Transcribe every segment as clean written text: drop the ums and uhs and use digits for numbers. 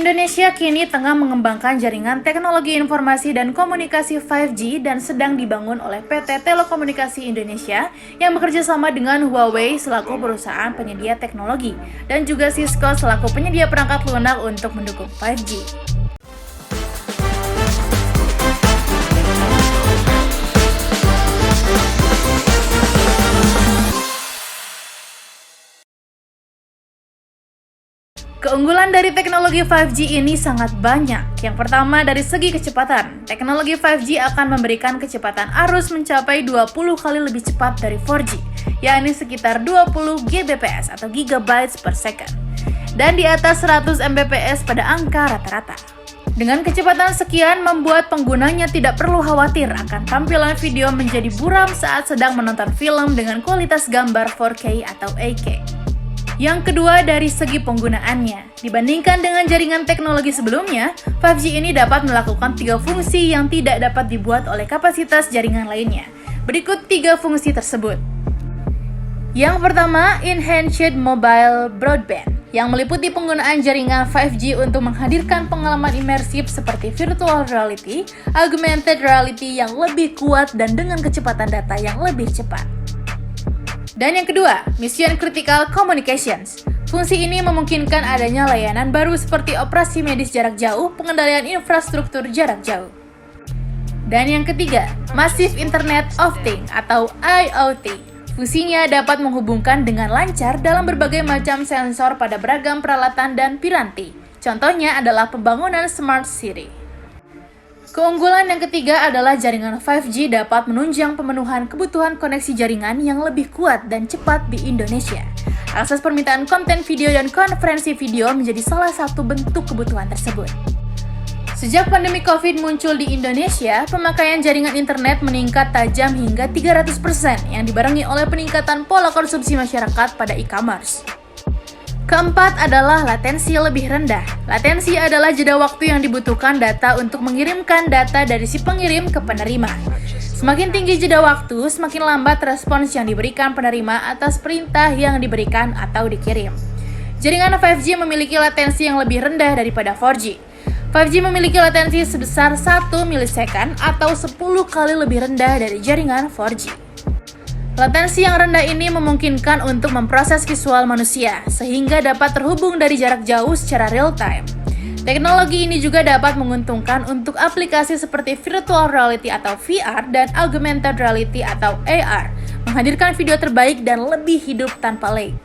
Indonesia kini tengah mengembangkan jaringan teknologi informasi dan komunikasi 5G dan sedang dibangun oleh PT Telekomunikasi Indonesia yang bekerja sama dengan Huawei selaku perusahaan penyedia teknologi dan juga Cisco selaku penyedia perangkat lunak untuk mendukung 5G. Keunggulan dari teknologi 5G ini sangat banyak. Yang pertama dari segi kecepatan. Teknologi 5G akan memberikan kecepatan arus mencapai 20 kali lebih cepat dari 4G, yakni sekitar 20 Gbps atau gigabytes per second, dan di atas 100 Mbps pada angka rata-rata. Dengan kecepatan sekian membuat penggunanya tidak perlu khawatir akan tampilan video menjadi buram saat sedang menonton film dengan kualitas gambar 4K atau 8K. Yang kedua dari segi penggunaannya. Dibandingkan dengan jaringan teknologi sebelumnya, 5G ini dapat melakukan 3 fungsi yang tidak dapat dibuat oleh kapasitas jaringan lainnya. Berikut 3 fungsi tersebut. Yang pertama, Enhanced Mobile Broadband, yang meliputi penggunaan jaringan 5G untuk menghadirkan pengalaman imersif seperti virtual reality, augmented reality yang lebih kuat dan dengan kecepatan data yang lebih cepat. Dan yang kedua, Mission Critical Communications. Fungsi ini memungkinkan adanya layanan baru seperti operasi medis jarak jauh, pengendalian infrastruktur jarak jauh. Dan yang ketiga, Massive Internet of Things atau IoT. Fungsinya dapat menghubungkan dengan lancar dalam berbagai macam sensor pada beragam peralatan dan piranti. Contohnya adalah pembangunan Smart City. Keunggulan yang ketiga adalah jaringan 5G dapat menunjang pemenuhan kebutuhan koneksi jaringan yang lebih kuat dan cepat di Indonesia. Akses permintaan konten video dan konferensi video menjadi salah satu bentuk kebutuhan tersebut. Sejak pandemi COVID muncul di Indonesia, pemakaian jaringan internet meningkat tajam hingga 300% yang dibarengi oleh peningkatan pola konsumsi masyarakat pada e-commerce. Keempat adalah latensi lebih rendah. Latensi adalah jeda waktu yang dibutuhkan data untuk mengirimkan data dari si pengirim ke penerima. Semakin tinggi jeda waktu, semakin lambat respons yang diberikan penerima atas perintah yang diberikan atau dikirim. Jaringan 5G memiliki latensi yang lebih rendah daripada 4G. 5G memiliki latensi sebesar 1 milisecond atau 10 kali lebih rendah dari jaringan 4G. Latensi yang rendah ini memungkinkan untuk memproses visual manusia, sehingga dapat terhubung dari jarak jauh secara real-time. Teknologi ini juga dapat menguntungkan untuk aplikasi seperti virtual reality atau VR dan augmented reality atau AR, menghadirkan video terbaik dan lebih hidup tanpa lag.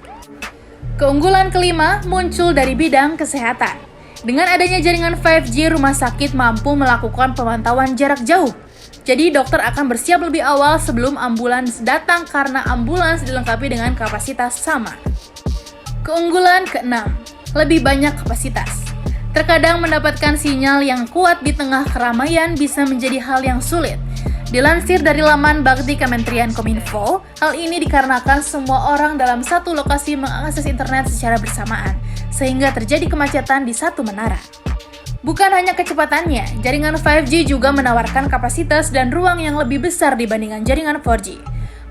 Keunggulan kelima muncul dari bidang kesehatan. Dengan adanya jaringan 5G, rumah sakit mampu melakukan pemantauan jarak jauh. Jadi dokter akan bersiap lebih awal sebelum ambulans datang karena ambulans dilengkapi dengan kapasitas sama. Keunggulan keenam, lebih banyak kapasitas. Terkadang mendapatkan sinyal yang kuat di tengah keramaian bisa menjadi hal yang sulit. Dilansir dari laman Bakti Kementerian Kominfo, hal ini dikarenakan semua orang dalam satu lokasi mengakses internet secara bersamaan, sehingga terjadi kemacetan di satu menara. Bukan hanya kecepatannya, jaringan 5G juga menawarkan kapasitas dan ruang yang lebih besar dibandingkan jaringan 4G.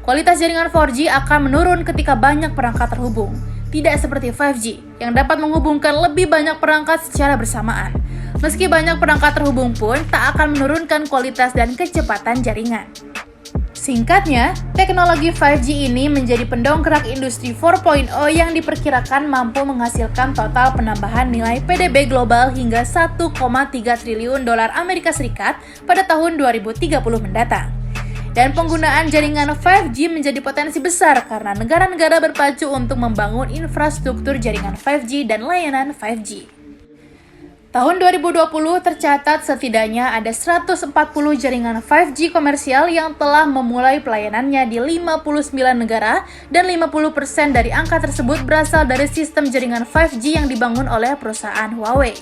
Kualitas jaringan 4G akan menurun ketika banyak perangkat terhubung, tidak seperti 5G yang dapat menghubungkan lebih banyak perangkat secara bersamaan. Meski banyak perangkat terhubung pun tak akan menurunkan kualitas dan kecepatan jaringan. Singkatnya, teknologi 5G ini menjadi pendongkrak industri 4.0 yang diperkirakan mampu menghasilkan total penambahan nilai PDB global hingga 1,3 triliun dolar Amerika Serikat pada tahun 2030 mendatang. Dan penggunaan jaringan 5G menjadi potensi besar karena negara-negara berpacu untuk membangun infrastruktur jaringan 5G dan layanan 5G. Tahun 2020 tercatat setidaknya ada 140 jaringan 5G komersial yang telah memulai pelayanannya di 59 negara dan 50% dari angka tersebut berasal dari sistem jaringan 5G yang dibangun oleh perusahaan Huawei.